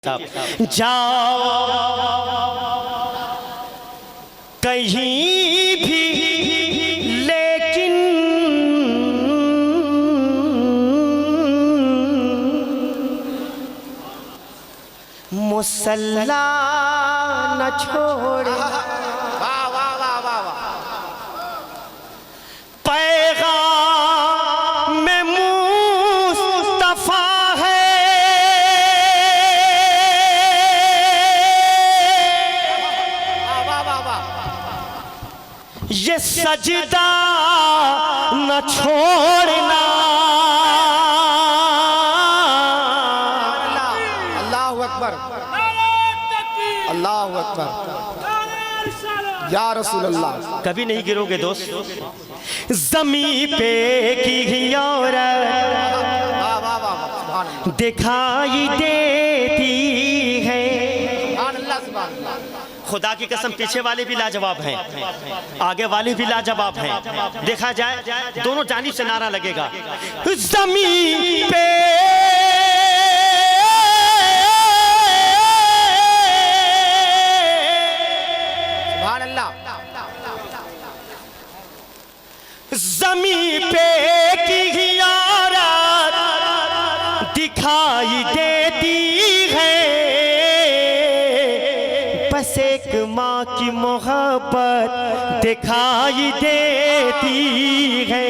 जाओ कहीं भी लेकिन मुसल्ला न छोड़े। वाह वाह वाह वाह वाह। पैगाम में मुस्तफा है, वाह वाह वाह। ये सजदा न छोड़ना। अल्लाहु अकबर अल्लाहु अकबर या रसूल अल्लाह। कभी नहीं गिरोगे दोस्त। जमी पे की औरत वाह वाह वाह सुभान अल्लाह दिखाई देती है। सुभान अल्लाह सुभान अल्लाह। खुदा की कसम पीछे वाले भी लाजवाब हैं, आगे वाले भी लाजवाब हैं। देखा जाए दोनों जानिब से नारा लगेगा। जमीन पे सुभान अल्लाह। जमीन पे की औरत दिखाई देती है, बस एक माँ की मोहब्बत दिखाई देती है।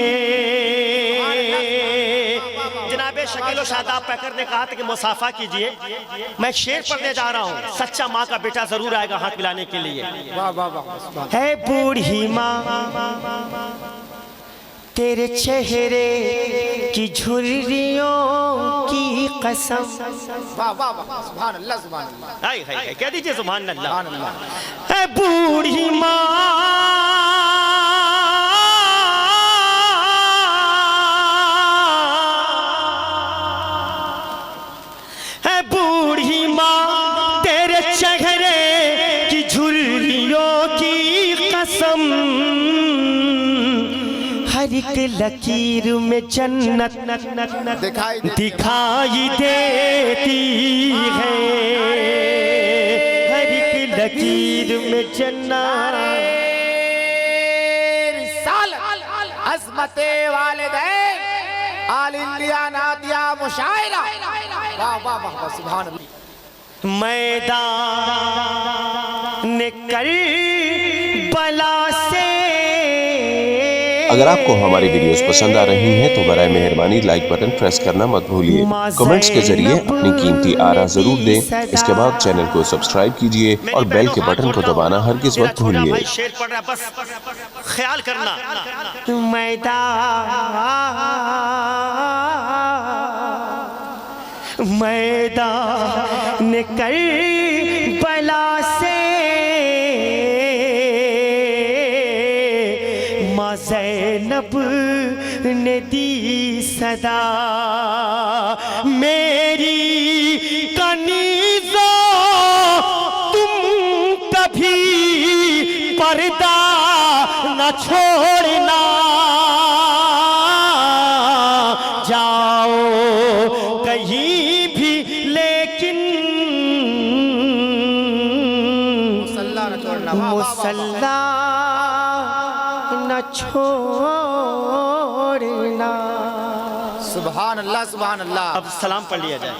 जनाबे शकील शादाब पैकर ने कहा था कि मुसाफा कीजिए। मैं शेर पढ़ने जा रहा हूँ। सच्चा माँ का बेटा जरूर आएगा हाथ मिलाने के लिए। वाह वाह वाह सुभान। है बूढ़ी माँ तेरे चेहरे की झुर्रियों की कसम। वाह वाह वाह सुभान अल्लाह सुभान अल्लाह। हाय हाय कह दीजिए सुभान अल्लाह। सुभान अल्लाह। है बूढ़ी माँ है बूढ़ी माँ तेरे चेहरे की झुर्रियों की कसम। हर एक लकीर में जन्नत दिखाई देती है। हर एक लकीर में जन्नत। अज़मते वालिदैन आल इंडिया नादिया मुशायरा। वाह वाह वाह सुभान अल्लाह। मैदान करबला से अगर आपको हमारी वीडियोस पसंद आ रही हैं तो बराए मेहरबानी लाइक बटन प्रेस करना मत भूलिए। कमेंट्स के जरिए अपनी कीमती आरा जरूर दें। इसके बाद चैनल को सब्सक्राइब कीजिए और बेल के बटन को दबाना हरगिज़ मत भूलिए। शेर पढ़ रहा बस ख्याल करना। मैदान करबला से माँ ज़ैनब ने दी सदा, मेरी कनीज़ो तुम कभी पर्दा न छोड़ना। जाओ कहीं भी लेकिन मुसल्ला न छोड़ना। मुसल्ला न छोड़ना। सुभान अल्लाह सुभान अल्लाह। अब सलाम पढ़ लिया जाए।